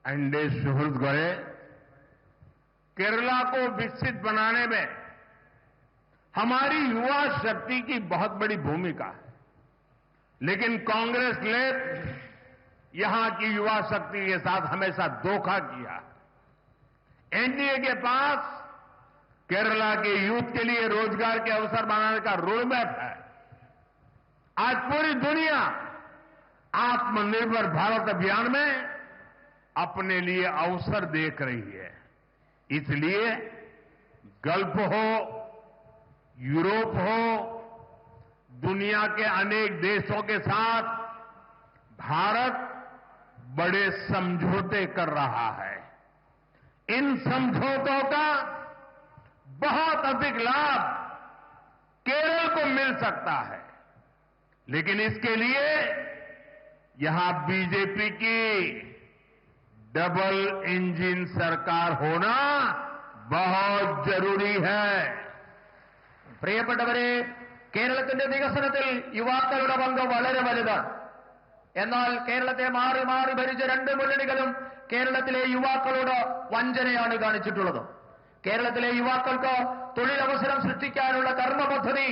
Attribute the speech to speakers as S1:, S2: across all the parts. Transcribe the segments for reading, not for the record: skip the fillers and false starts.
S1: एंडे सुहृद गए केरला को विकसित बनाने में हमारी युवा शक्ति की बहुत बड़ी भूमिका है, लेकिन कांग्रेस ने यहां की युवा शक्ति के साथ हमेशा धोखा किया। एनडीए के पास केरला के यूथ के लिए रोजगार के अवसर बनाने का रोडमैप है। आज पूरी दुनिया आत्मनिर्भर भारत अभियान में अपने लिए अवसर देख रही है। इसलिए गल्फ हो, यूरोप हो, दुनिया के अनेक देशों के साथ भारत बड़े समझौते कर रहा है। इन समझौतों का बहुत अधिक लाभ केरल को मिल सकता है, लेकिन इसके लिए यहां बीजेपी की डबल इंजिन सरकार होना बहुत जरूरी है।
S2: പ്രിയപ്പെട്ടവരെ, കേരളത്തിന്റെ വികസനത്തിൽ യുവാക്കളുടെ പങ്ക് വളരെ വലുതാണ്. എന്നാൽ കേരളത്തെ മാറി മാറി ഭരിച്ച രണ്ട് മുന്നണികളും കേരളത്തിലെ യുവാക്കളോട് വഞ്ചനയാണ് കാണിച്ചിട്ടുള്ളത്. കേരളത്തിലെ യുവാക്കൾക്ക് തൊഴിലവസരം സൃഷ്ടിക്കാനുള്ള കർമ്മപദ്ധതി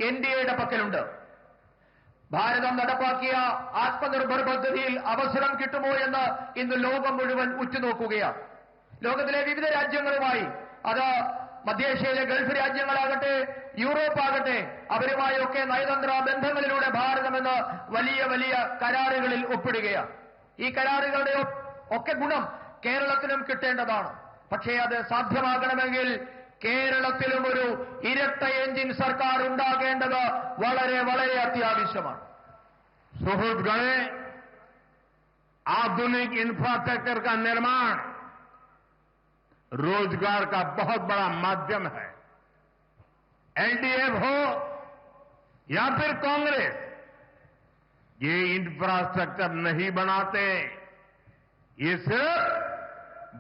S2: എൻഡിഎയുടെ പക്കലുണ്ട്. ഭാരതം നടപ്പാക്കിയ ആത്മനിർഭർ പദ്ധതിയിൽ അവസരം കിട്ടുമോ എന്ന് ഇന്ന് ലോകം മുഴുവൻ ഉറ്റുനോക്കുകയാണ്. ലോകത്തിലെ വിവിധ രാജ്യങ്ങളുമായി, അത് മധ്യേഷ്യയിലെ ഗൾഫ് രാജ്യങ്ങളാകട്ടെ, യൂറോപ്പാകട്ടെ, അവരുമായൊക്കെ നയതന്ത്ര ബന്ധങ്ങളിലൂടെ ഭാരതം എന്ന വലിയ വലിയ കരാറുകളിൽ ഒപ്പിടുകയാണ്. ഈ കരാറുകളുടെ ഒക്കെ ഗുണം കേരളത്തിനും കിട്ടേണ്ടതാണ്. പക്ഷേ അത് സാധ്യമാകണമെങ്കിൽ കേരളത്തിലും ഒരു ഇരട്ട എഞ്ചിൻ സർക്കാർ ഉണ്ടാകേണ്ടത് വളരെ വളരെ അത്യാവശ്യമാണ്.
S1: സുഹൃത്തുക്കളെ, आधुनिक इंफ्रास्ट्रक्चर का निर्माण रोजगार का बहुत बड़ा माध्यम है। एलडीएफ हो या फिर कांग्रेस, ये इंफ्रास्ट्रक्चर नहीं बनाते, ये सिर्फ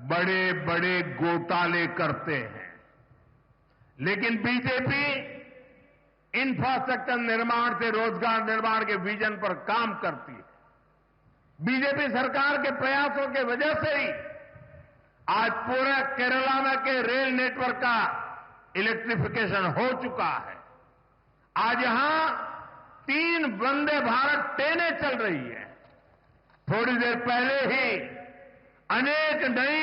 S1: बड़े बड़े घोटाले करते हैं। लेकिन बीजेपी इंफ्रास्ट्रक्चर निर्माण से रोजगार निर्माण के विजन पर काम करती है। बीजेपी सरकार के प्रयासों के वजह से ही आज पूरे केरला में के रेल नेटवर्क का इलेक्ट्रिफिकेशन हो चुका है। आज यहां 3 वंदे भारत ट्रेनें चल रही है। थोड़ी देर पहले ही अनेक नई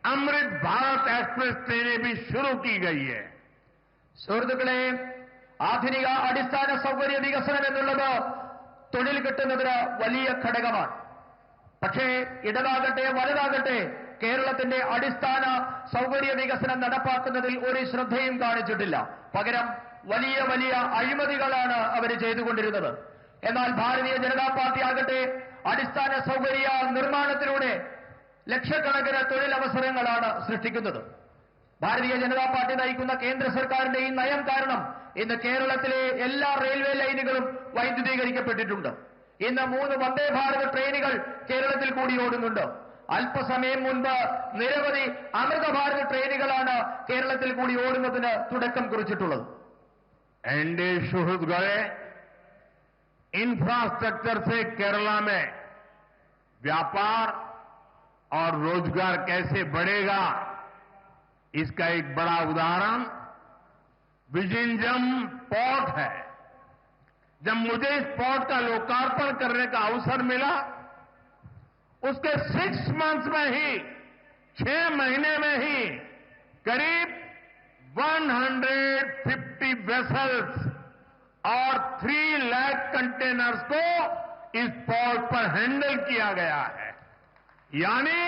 S1: अमृत भारत एक्सप्रेस ट्रेनें भी शुरू की गई है.
S2: സുഹൃത്തുക്കളെ, ആധുനിക അടിസ്ഥാന സൗകര്യ വികസനം എന്നുള്ളത് തൊഴിൽ കിട്ടുന്നതിന് വലിയ ഘടകമാണ്. പക്ഷേ ഇടതാകട്ടെ വലതാകട്ടെ കേരളത്തിന്റെ അടിസ്ഥാന സൗകര്യ വികസനം നടപ്പാക്കുന്നതിൽ ഒരു ശ്രദ്ധയും കാണിച്ചിട്ടില്ല. പകരം വലിയ വലിയ അഴിമതികളാണ് അവർ ചെയ്തുകൊണ്ടിരുന്നത്. എന്നാൽ ഭാരതീയ ജനതാ പാർട്ടി ആകട്ടെ അടിസ്ഥാന സൗകര്യ നിർമ്മാണത്തിലൂടെ ലക്ഷക്കണക്കിന് തൊഴിലവസരങ്ങളാണ് സൃഷ്ടിക്കുന്നത്. ഭാരതീയ ജനതാ പാർട്ടി നയിക്കുന്ന കേന്ദ്ര സർക്കാരിന്റെ ഈ നയം കാരണം ഇന്ന് കേരളത്തിലെ എല്ലാ റെയിൽവേ ലൈനുകളും വൈദ്യുതീകരിക്കപ്പെട്ടിട്ടുണ്ട്. ഇന്ന് 3 വന്ദേ ഭാരത് ട്രെയിനുകൾ കേരളത്തിൽ കൂടി ഓടുന്നുണ്ട്. അല്പസമയം മുൻപ് നിരവധി അമൃത ഭാരത് ട്രെയിനുകളാണ് കേരളത്തിൽ കൂടി ഓടുന്നതിന് തുടക്കം കുറിച്ചിട്ടുള്ളത്.
S1: एनडे सुहृद गए इंफ्रास्ट्रक्चर से केरला में व्यापार और रोजगार कैसे बढ़ेगा, इसका एक बड़ा उदाहरण विजिंजम पोर्ट है. जब मुझे इस पोर्ट का लोकार्पण करने का अवसर मिला, उसके 6 मंथ्स में ही 6 महीने में ही करीब 150 वेसल्स और 3 लाख कंटेनर्स को इस पोर्ट पर हैंडल किया गया है. यानी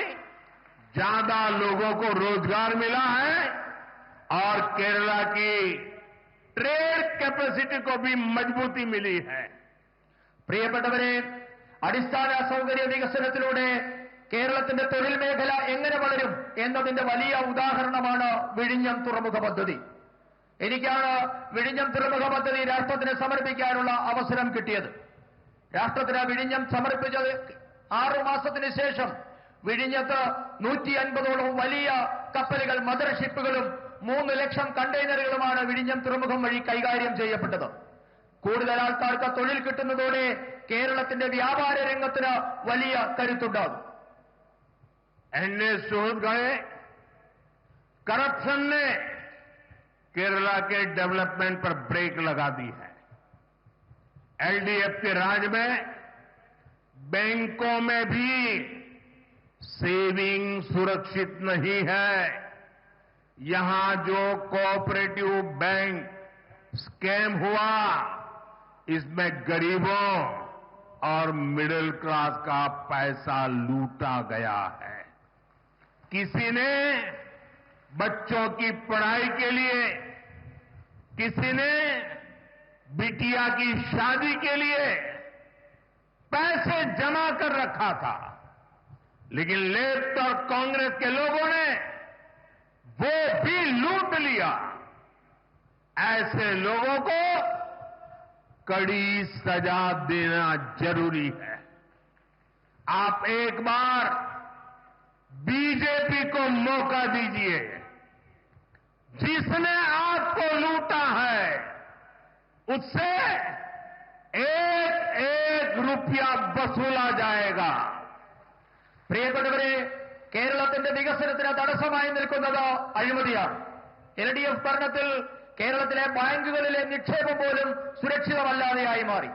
S1: ज्यादा लोगों को रोजगार मिला है और केरला की ट्रेड कैपेसिटी को भी मजबूती मिली है.
S2: പ്രിയപ്പെട്ടവരെ, അടിസ്ഥാന സൗകര്യ വികസനത്തിലൂടെ കേരളത്തിന്റെ തൊഴിൽ മേഖല എങ്ങനെ വളരും എന്നതിന്റെ വലിയ ഉദാഹരണമാണ് വിഴിഞ്ഞം തുറമുഖ പദ്ധതി. എനിക്കാണ് വിഴിഞ്ഞം തുറമുഖ പദ്ധതി രാഷ്ട്രത്തിന് സമർപ്പിക്കാനുള്ള അവസരം കിട്ടിയത്. രാഷ്ട്രത്തിന് വിഴിഞ്ഞം സമർപ്പിച്ചത് 6 മാസത്തിന് ശേഷം വിഴിഞ്ഞത്ത് 150ഓളം വലിയ കപ്പലുകൾ, മദർ ഷിപ്പുകളും 3 ലക്ഷം കണ്ടെയ്നറുകളുമാണ് വിഴിഞ്ഞം തുറമുഖം വഴി കൈകാര്യം ചെയ്യപ്പെട്ടത്. കൂടുതൽ ആൾക്കാർക്ക് തൊഴിൽ കിട്ടുന്നതോടെ കേരളത്തിന്റെ വ്യാപാര രംഗത്തിന് വലിയ കരുത്തുണ്ടാകും.
S1: एनडीए सोच गए, करप्शन ने केरला के डेवलपमेंट पर ब्रेक लगा दी है। एलडीएफ के राज में बैंकों में भी सेविंग सुरक्षित नहीं है। यहां जो कोऑपरेटिव बैंक स्कैम हुआ, इसमें गरीबों और मिडिल क्लास का पैसा लूटा गया है। किसी ने बच्चों की पढ़ाई के लिए, किसी ने बिटिया की शादी के लिए पैसे जमा कर रखा था, लेकिन लेफ्ट और कांग्रेस के लोगों ने वो भी लूट लिया। ऐसे लोगों को कड़ी सजा देना जरूरी है। आप एक बार बीजेपी को मौका दीजिए। जिसने आपको लूटा है, उससे एक एक रुपया वसूला जाएगा।
S2: പ്രിയപ്പെട്ടവരെ, കേരളത്തിന്റെ വികസനത്തിന് തടസ്സമായി നിൽക്കുന്നത് അഴിമതിയാണ്. LDF ഭരണത്തിൽ കേരളത്തിലെ ബാങ്കുകളിലെ നിക്ഷേപം പോലും സുരക്ഷിതമല്ലാതെയായി മാറി.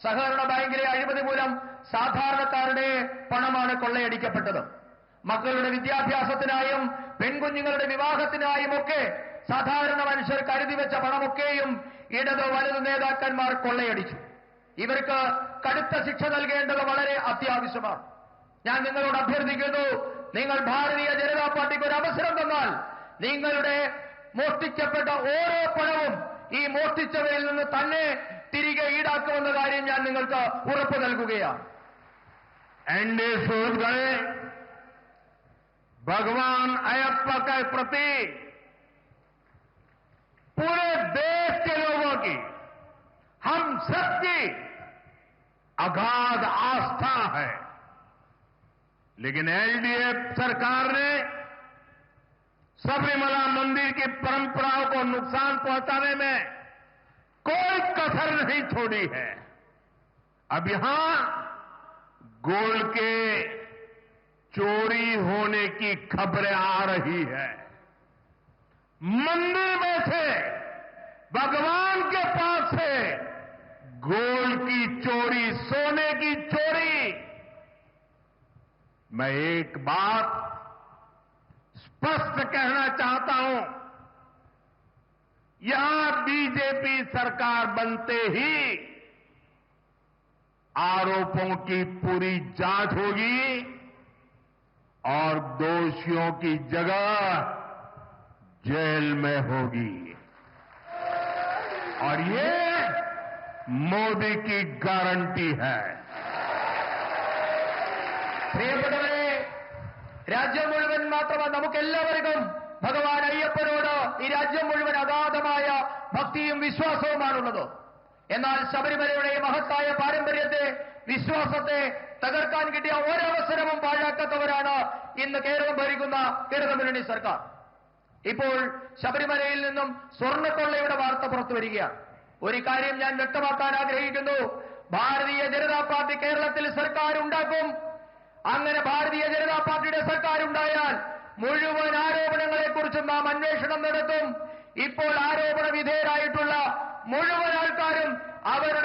S2: സഹകരണ ബാങ്കിലെ അഴിമതി മൂലം സാധാരണക്കാരുടെ പണമാണ് കൊള്ളയടിക്കപ്പെട്ടത്. മക്കളുടെ വിദ്യാഭ്യാസത്തിനായും പെൺകുഞ്ഞുങ്ങളുടെ വിവാഹത്തിനായുമൊക്കെ സാധാരണ മനുഷ്യർ കരുതി വെച്ച പണമൊക്കെയും ഇടത് വലതു നേതാക്കന്മാർ കൊള്ളയടിച്ചു. ഇവർക്ക് കടുത്ത ശിക്ഷ നൽകേണ്ടത് വളരെ അത്യാവശ്യമാണ്. ഞാൻ നിങ്ങളോട് അഭ്യർത്ഥിക്കുന്നു, നിങ്ങൾ ഭാരതീയ ജനതാ പാർട്ടിക്ക് ഒരു അവസരം തന്നാൽ നിങ്ങളുടെ മോഷ്ടിക്കപ്പെട്ട ഓരോ പണവും ഈ മോഷ്ടിച്ചവരിൽ നിന്ന് തന്നെ തിരികെ ഈടാക്കുമെന്ന കാര്യം ഞാൻ നിങ്ങൾക്ക് ഉറപ്പ് നൽകുകയാണ്.
S1: एनडीए सोच गए, भगवान अयप्पा के प्रति पूरे देश के लोगों की, हम सबकी अगाध आस्था है। लेकिन एलडीएफ सरकार ने सबरीमला मंदिर की परंपराओं को नुकसान पहुंचाने में कोई कसर नहीं छोड़ी है। अब यहां गोल्ड के चोरी होने की खबरें आ रही है। मंदिर में से, भगवान के पास से गोल्ड की चोरी, सोने की चोरी। मैं एक बात स्पष्ट कहना चाहता हूं, यहां बीजेपी सरकार बनते ही आरोपों की पूरी जांच होगी और दोषियों की जगह जेल में होगी। और ये मोदी की गारंटी है।
S2: പ്രിയപ്പെട്ടവരെ, രാജ്യം മുഴുവൻ മാത്രമല്ല, നമുക്കെല്ലാവർക്കും ഭഗവാൻ അയ്യപ്പനോട് ഈ രാജ്യം മുഴുവൻ അഗാധമായ ഭക്തിയും വിശ്വാസവുമാണുള്ളത്. എന്നാൽ ശബരിമലയുടെ മഹത്തായ പാരമ്പര്യത്തെ, വിശ്വാസത്തെ തകർക്കാൻ കിട്ടിയ ഒരവസരവും പാഴാക്കാത്തവരാണ് ഇന്ന് കേരളം ഭരിക്കുന്ന ഇടതുമുന്നണി സർക്കാർ. ഇപ്പോൾ ശബരിമലയിൽ നിന്നും സ്വർണ്ണക്കൊള്ളയുടെ വാർത്ത പുറത്തു വരികയാണ്. ഒരു കാര്യം ഞാൻ വ്യക്തമാക്കാൻ ആഗ്രഹിക്കുന്നു, ഭാരതീയ ജനതാ പാർട്ടി കേരളത്തിൽ സർക്കാർ ഉണ്ടാക്കും. അങ്ങനെ ഭാരതീയ ജനതാ പാർട്ടിയുടെ സർക്കാർ ഉണ്ടായാൽ മുഴുവൻ ആരോപണങ്ങളെക്കുറിച്ചും നാം അന്വേഷണം നടത്തും. ഇപ്പോൾ ആരോപണ വിധേയരായിട്ടുള്ള മുഴുവൻ ആൾക്കാരും അവരുടെ